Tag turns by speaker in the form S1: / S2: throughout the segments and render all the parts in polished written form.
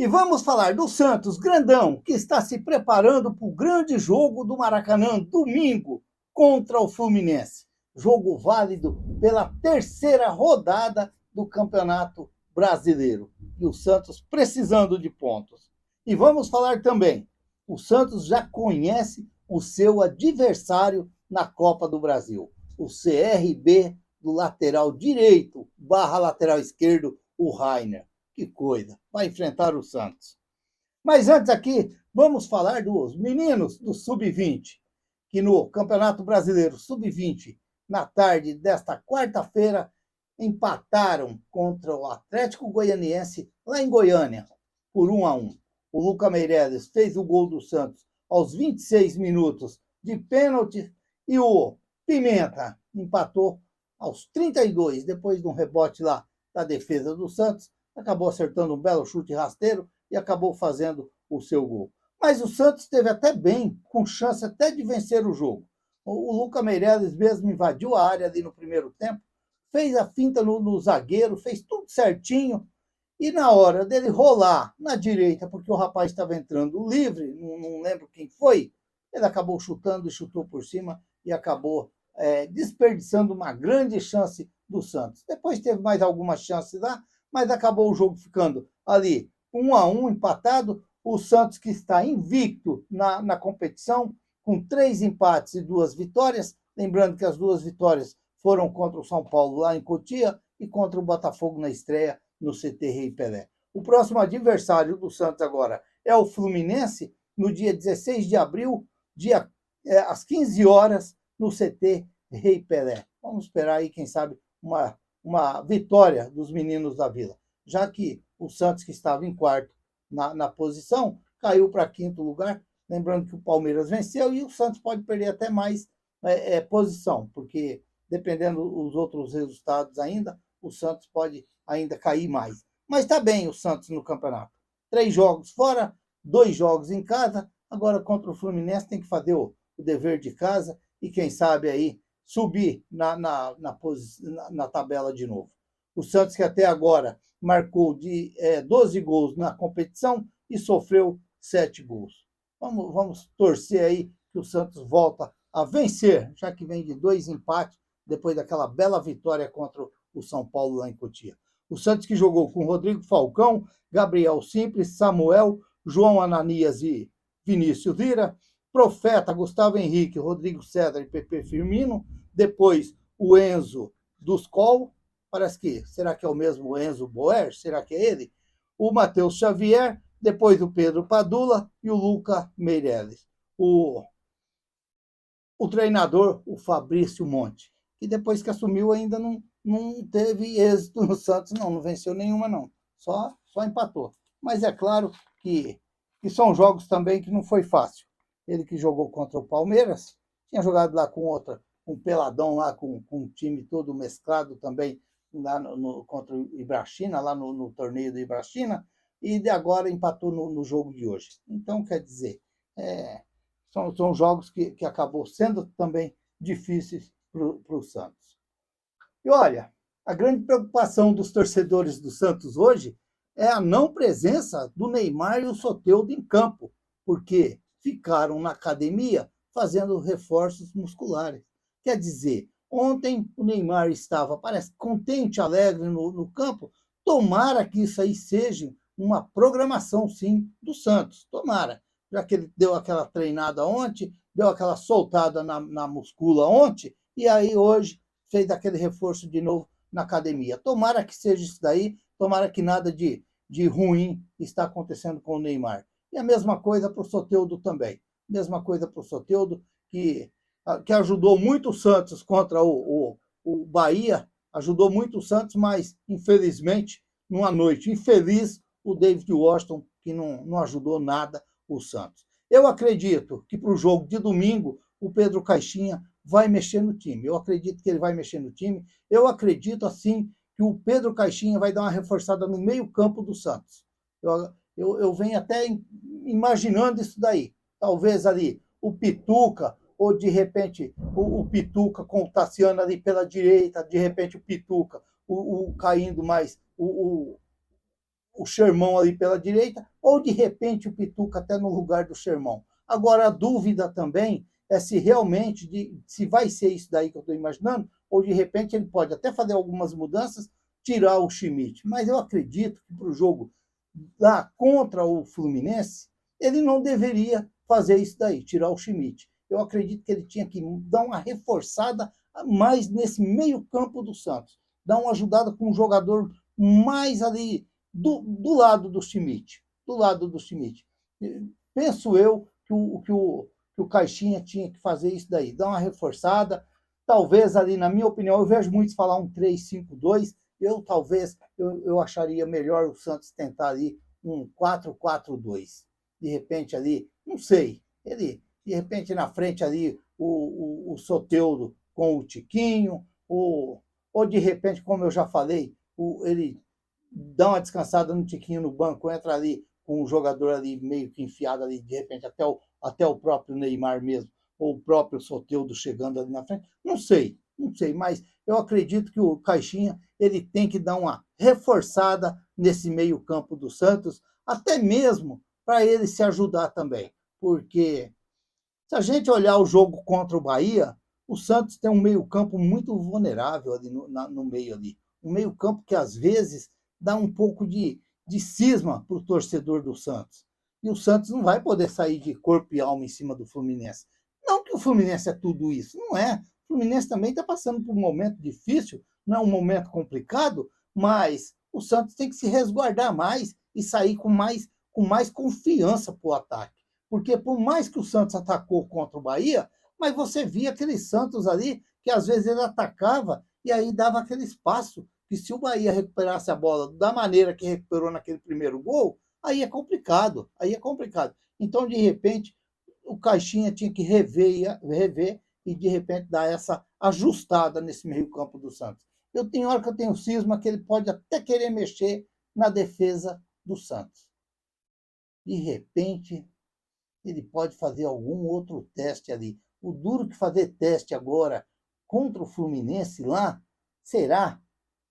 S1: E vamos falar do Santos, grandão, que está se preparando para o grande jogo do Maracanã, domingo, contra o Fluminense. Jogo válido pela terceira rodada do Campeonato Brasileiro. E o Santos precisando de pontos. E vamos falar também, o Santos já conhece o seu adversário na Copa do Brasil. O CRB do lateral direito / lateral esquerdo, o Rainer. Que coisa, vai enfrentar o Santos. Mas antes aqui, vamos falar dos meninos do Sub-20, que no Campeonato Brasileiro Sub-20, na tarde desta quarta-feira, empataram contra o Atlético Goianiense, lá em Goiânia, por 1-1. O Lucas Meireles fez o gol do Santos aos 26 minutos de pênalti e o Pimenta empatou aos 32, depois de um rebote lá da defesa do Santos, acabou acertando um belo chute rasteiro e acabou fazendo o seu gol. Mas o Santos esteve até bem, com chance até de vencer o jogo. O Lucas Meireles mesmo invadiu a área ali no primeiro tempo, fez a finta no zagueiro, fez tudo certinho, e na hora dele rolar na direita, porque o rapaz estava entrando livre, não lembro quem foi, ele acabou chutando e chutou por cima e acabou desperdiçando uma grande chance do Santos. Depois teve mais algumas chances lá, mas acabou o jogo ficando ali 1-1, empatado. O Santos, que está invicto na competição, com 3 empates e 2 vitórias. Lembrando que as 2 vitórias foram contra o São Paulo, lá em Cotia, e contra o Botafogo na estreia no CT Rei Pelé. O próximo adversário do Santos agora é o Fluminense, no dia 16 de abril, às 15 horas, no CT Rei Pelé. Vamos esperar aí, quem sabe, uma vitória dos meninos da Vila, já que o Santos, que estava em quarto na posição, caiu para quinto lugar. Lembrando que o Palmeiras venceu e o Santos pode perder até mais posição, porque dependendo dos outros resultados ainda, o Santos pode ainda cair mais. Mas está bem o Santos no campeonato. 3 jogos fora, 2 jogos em casa. Agora contra o Fluminense tem que fazer o dever de casa e quem sabe aí subir na tabela de novo. O Santos, que até agora marcou 12 gols na competição e sofreu 7 gols. Vamos torcer aí que o Santos volta a vencer, já que vem de 2 empates, depois daquela bela vitória contra o São Paulo lá em Cotia. O Santos, que jogou com Rodrigo Falcão, Gabriel Simples, Samuel, João Ananias e Vinícius Lira, Profeta, Gustavo Henrique, Rodrigo César e Pepe Firmino, depois o Enzo Duscol, parece que, será que é o mesmo Enzo Boer? Será que é ele? O Matheus Xavier, depois o Pedro Padula e o Lucas Meireles. O treinador, o Fabrício Monte, que depois que assumiu ainda não teve êxito no Santos, não venceu nenhuma, não. Só empatou. Mas é claro que são jogos também que não foi fácil. Ele que jogou contra o Palmeiras, tinha jogado lá com um peladão lá, com um time todo mesclado também, lá contra o Ibrachina, lá no torneio do Ibrachina, e agora empatou no jogo de hoje. Então, quer dizer, são jogos que acabou sendo também difíceis para o Santos. E olha, a grande preocupação dos torcedores do Santos hoje é a não presença do Neymar e o Soteldo em campo, porque ficaram na academia fazendo reforços musculares. Quer dizer, ontem o Neymar estava, parece, contente, alegre no campo. Tomara que isso aí seja uma programação, sim, do Santos. Tomara. Já que ele deu aquela treinada ontem, deu aquela soltada na muscula ontem, e aí hoje fez aquele reforço de novo na academia. Tomara que seja isso daí, tomara que nada de ruim está acontecendo com o Neymar. E a mesma coisa para o Soteldo também. Mesma coisa para o Soteldo, que ajudou muito o Santos contra o Bahia, ajudou muito o Santos, mas, infelizmente, numa noite infeliz, o David Washington, que não ajudou nada o Santos. Eu acredito que para o jogo de domingo, o Pedro Caixinha vai mexer no time. Eu acredito que ele vai mexer no time. Eu acredito, assim, que o Pedro Caixinha vai dar uma reforçada no meio-campo do Santos. Eu venho até imaginando isso daí. Talvez ali o Pituca, ou de repente o Pituca com o Tassiano ali pela direita, de repente o Pituca, o caindo mais, o o Sherman ali pela direita, ou de repente o Pituca até no lugar do Sherman. Agora, a dúvida também é se realmente, se vai ser isso daí que eu estou imaginando, ou de repente ele pode até fazer algumas mudanças, tirar o Schmidt. Mas eu acredito que para o jogo lá contra o Fluminense, ele não deveria fazer isso daí, tirar o Schmidt. Eu acredito que ele tinha que dar uma reforçada mais nesse meio campo do Santos, dar uma ajudada com um jogador mais ali do lado do Schmidt, do lado do Schmidt. Penso eu que o Caixinha tinha que fazer isso daí, dar uma reforçada, talvez ali, na minha opinião, eu vejo muitos falar um 3-5-2, eu acharia melhor o Santos tentar ali um 4-4-2. De repente ali, não sei, ele, de repente na frente ali, o Soteldo com o Tiquinho, ou de repente, como eu já falei, ele dá uma descansada no Tiquinho no banco, entra ali com o jogador ali meio que enfiado ali, de repente até o próprio Neymar mesmo, ou o próprio Soteldo chegando ali na frente, não sei, mas eu acredito que o Caixinha ele tem que dar uma reforçada nesse meio campo do Santos, até mesmo para ele se ajudar também, porque se a gente olhar o jogo contra o Bahia, o Santos tem um meio-campo muito vulnerável ali no meio ali. Um meio-campo que às vezes dá um pouco de cisma para o torcedor do Santos. E o Santos não vai poder sair de corpo e alma em cima do Fluminense. Não que o Fluminense é tudo isso, não é. O Fluminense também está passando por um momento difícil, não é um momento complicado, mas o Santos tem que se resguardar mais e sair com mais confiança para o ataque. Porque por mais que o Santos atacou contra o Bahia, mas você via aquele Santos ali que às vezes ele atacava e aí dava aquele espaço que se o Bahia recuperasse a bola da maneira que recuperou naquele primeiro gol, aí é complicado, Então, de repente, o Caixinha tinha que rever e, de repente, dar essa ajustada nesse meio-campo do Santos. Eu tenho hora que eu tenho cisma que ele pode até querer mexer na defesa do Santos. De repente, ele pode fazer algum outro teste ali. O duro que fazer teste agora contra o Fluminense lá, será?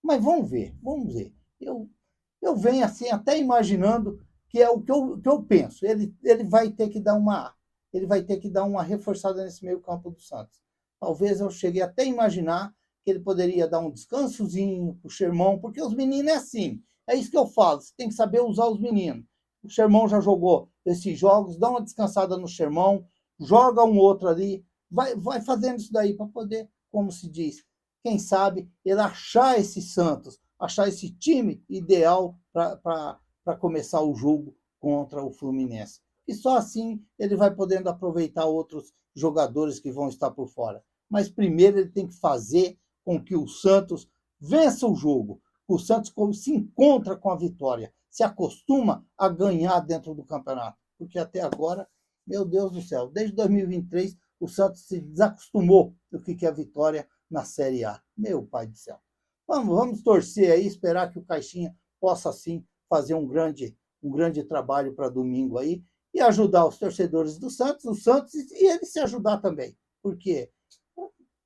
S1: Mas vamos ver, vamos ver. Eu venho assim até imaginando que é o que eu penso. Ele vai ter que dar uma reforçada nesse meio campo do Santos. Talvez eu cheguei até a imaginar que ele poderia dar um descansozinho para o Sherman, porque os meninos é assim. É isso que eu falo, você tem que saber usar os meninos. O Sherman já jogou esses jogos, dá uma descansada no Sherman, joga um outro ali, vai fazendo isso daí para poder, como se diz, quem sabe ele achar esse Santos, achar esse time ideal para começar o jogo contra o Fluminense. E só assim ele vai podendo aproveitar outros jogadores que vão estar por fora. Mas primeiro ele tem que fazer com que o Santos vença o jogo, que o Santos se encontra com a vitória, se acostuma a ganhar dentro do campeonato. Porque até agora, meu Deus do céu, desde 2023 o Santos se desacostumou do que é a vitória na Série A. Meu pai do céu. Vamos torcer aí, esperar que o Caixinha possa sim fazer um grande trabalho para domingo aí e ajudar os torcedores do Santos, o Santos e ele se ajudar também. Porque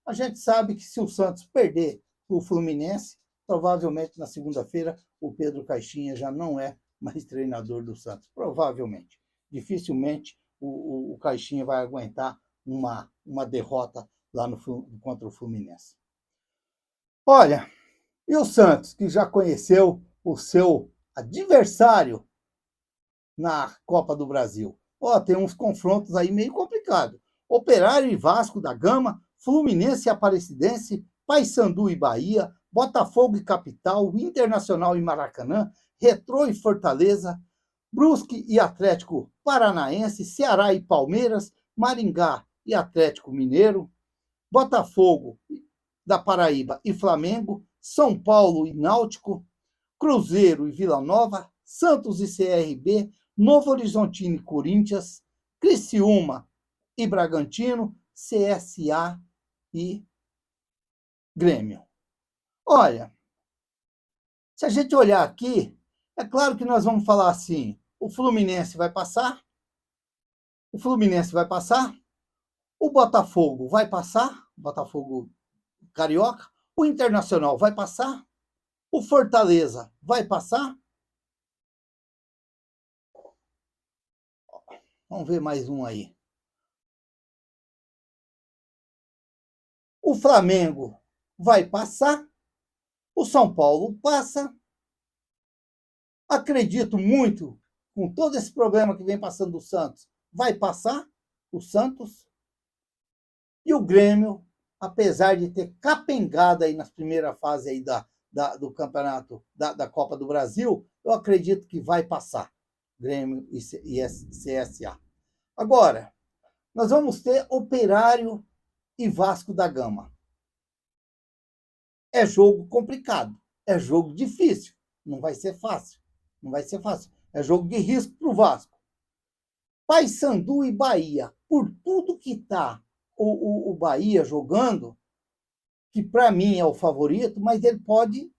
S1: a gente sabe que se o Santos perder o Fluminense, provavelmente na segunda-feira o Pedro Caixinha já não é mais treinador do Santos. Provavelmente. Dificilmente o Caixinha vai aguentar uma derrota lá contra o Fluminense. Olha, e o Santos, que já conheceu o seu adversário na Copa do Brasil? Tem uns confrontos aí meio complicados. Operário e Vasco da Gama, Fluminense e Aparecidense, Paysandu e Bahia, Botafogo e Capital, Internacional e Maracanã, Retrô e Fortaleza, Brusque e Atlético Paranaense, Ceará e Palmeiras, Maringá e Atlético Mineiro, Botafogo da Paraíba e Flamengo, São Paulo e Náutico, Cruzeiro e Vila Nova, Santos e CRB, Novo Horizontino e Corinthians, Criciúma e Bragantino, CSA e Grêmio. Olha, se a gente olhar aqui, é claro que nós vamos falar assim, o Fluminense vai passar, o Botafogo vai passar, o Botafogo Carioca, o Internacional vai passar, o Fortaleza vai passar, Vamos ver mais um aí. O Flamengo vai passar, o São Paulo passa. Acredito muito, com todo esse problema que vem passando do Santos, vai passar o Santos. E o Grêmio, apesar de ter capengado aí nas primeiras fases aí do campeonato da Copa do Brasil, eu acredito que vai passar Grêmio e CSA. Agora, nós vamos ter Operário e Vasco da Gama. É jogo complicado, é jogo difícil, não vai ser fácil. Não vai ser fácil. É jogo de risco para o Vasco. Paysandu e Bahia, por tudo que está o Bahia jogando, que para mim é o favorito, mas ele pode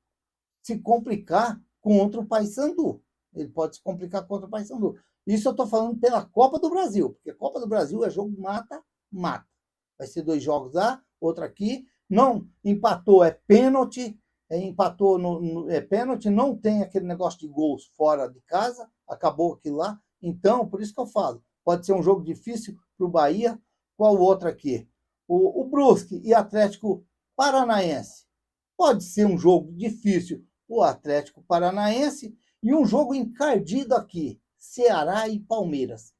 S1: se complicar contra o Paysandu. Ele pode se complicar contra o Paysandu. Isso eu estou falando pela Copa do Brasil, porque a Copa do Brasil é jogo mata-mata. Vai ser 2 jogos lá, outro aqui. Não empatou, é pênalti. Empatou é pênalti, não tem aquele negócio de gols fora de casa, acabou aquilo lá. Então, por isso que eu falo, pode ser um jogo difícil para o Bahia. Qual o outro aqui? O Brusque e Atlético Paranaense. Pode ser um jogo difícil para o Atlético Paranaense e um jogo encardido aqui, Ceará e Palmeiras.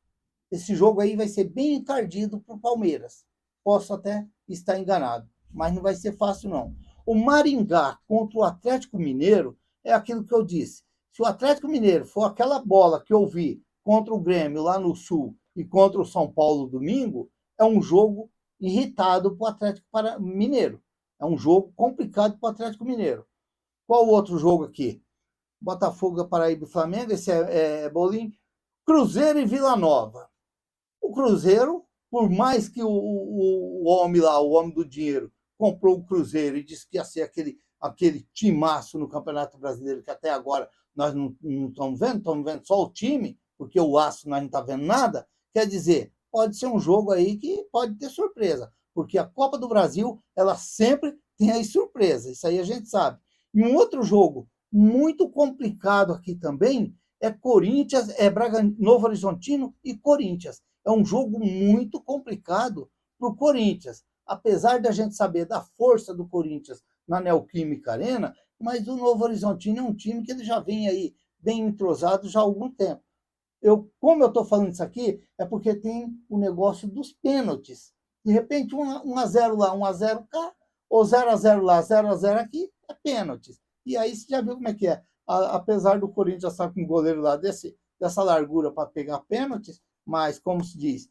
S1: Esse jogo aí vai ser bem encardido para o Palmeiras. Posso até estar enganado, mas não vai ser fácil não. O Maringá contra o Atlético Mineiro é aquilo que eu disse. Se o Atlético Mineiro for aquela bola que eu vi contra o Grêmio lá no Sul e contra o São Paulo domingo, é um jogo irritado para o Atlético Mineiro. É um jogo complicado para o Atlético Mineiro. Qual o outro jogo aqui? Botafogo, Paraíba e Flamengo, esse é bolinho. Cruzeiro e Vila Nova. O Cruzeiro, por mais que o homem lá, o homem do dinheiro, comprou o Cruzeiro e disse que ia ser aquele timaço no Campeonato Brasileiro, que até agora nós não estamos vendo só o time, porque o aço nós não estamos vendo nada. Quer dizer, pode ser um jogo aí que pode ter surpresa, porque a Copa do Brasil, ela sempre tem as surpresas, isso aí a gente sabe. E um outro jogo muito complicado aqui também é Corinthians, Novo Horizontino e Corinthians. É um jogo muito complicado para o Corinthians, apesar da gente saber da força do Corinthians na Neoquímica Arena, mas o Novo Horizontino é um time que ele já vem aí bem entrosado já há algum tempo. Como eu estou falando isso aqui, é porque tem o negócio dos pênaltis. De repente, 1-0 lá, 1-0 cá, ou 0-0 lá, 0-0 aqui, é pênaltis. E aí você já viu como é que é. Apesar do Corinthians estar com um goleiro lá dessa largura para pegar pênaltis, mas, como se diz,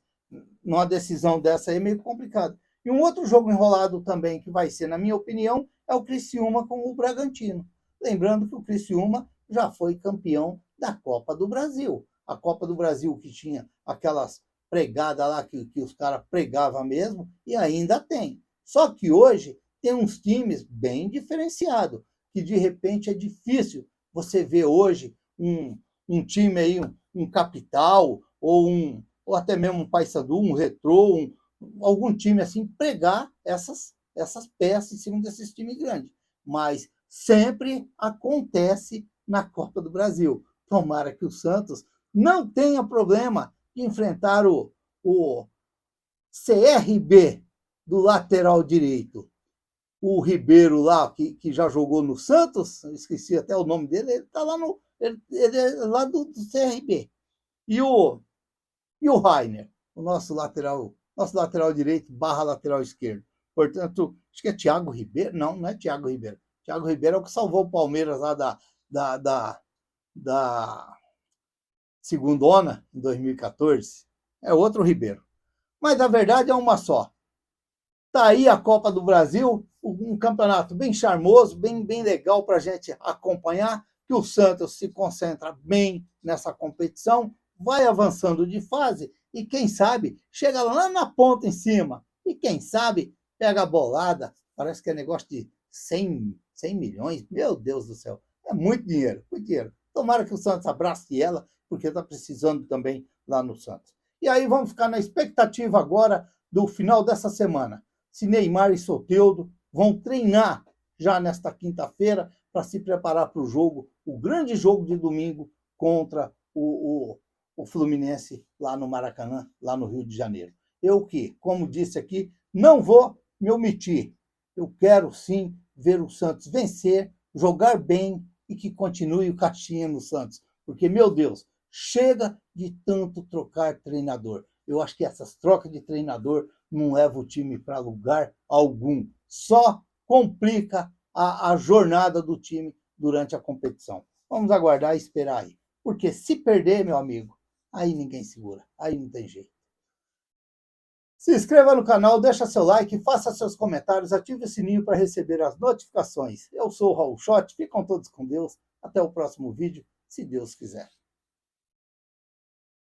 S1: numa decisão dessa aí é meio complicado. E um outro jogo enrolado também, que vai ser, na minha opinião, é o Criciúma com o Bragantino. Lembrando que o Criciúma já foi campeão da Copa do Brasil. A Copa do Brasil que tinha aquelas pregadas lá que os caras pregavam mesmo, e ainda tem. Só que hoje tem uns times bem diferenciados, que de repente é difícil você ver hoje um time aí, um Capital, ou até mesmo um Paysandu, um Retrô, algum time assim, pregar essas peças em cima desses times grandes. Mas sempre acontece na Copa do Brasil. Tomara que o Santos não tenha problema de enfrentar o CRB do lateral direito. O Ribeiro lá, que já jogou no Santos, esqueci até o nome dele, ele está lá ele é lá do CRB. E o Rainer, o nosso lateral direito barra lateral esquerdo. Portanto, acho que é Thiago Ribeiro. Não é Thiago Ribeiro. Thiago Ribeiro é o que salvou o Palmeiras lá da segundona, em 2014. É outro Ribeiro. Mas, na verdade, é uma só. Está aí a Copa do Brasil, um campeonato bem charmoso, bem legal para a gente acompanhar, que o Santos se concentra bem nessa competição, vai avançando de fase e, quem sabe, chega lá na ponta em cima. E, quem sabe, pega a bolada. Parece que é negócio de 100 milhões. Meu Deus do céu. É muito dinheiro, muito dinheiro. Tomara que o Santos abrace ela, porque está precisando também lá no Santos. E aí vamos ficar na expectativa agora do final dessa semana. Se Neymar e Soteldo vão treinar já nesta quinta-feira para se preparar para o jogo, o grande jogo de domingo contra o o Fluminense lá no Maracanã, lá no Rio de Janeiro. Eu que, como disse aqui, não vou me omitir. Eu quero sim ver o Santos vencer, jogar bem e que continue o Caixinha no Santos. Porque, meu Deus, chega de tanto trocar treinador. Eu acho que essas trocas de treinador não levam o time para lugar algum. Só complica a jornada do time durante a competição. Vamos aguardar e esperar aí. Porque se perder, meu amigo, aí ninguém segura. Aí não tem jeito. Se inscreva no canal, deixa seu like, faça seus comentários, ative o sininho para receber as notificações. Eu sou o Raul Schott, ficam todos com Deus. Até o próximo vídeo, se Deus quiser.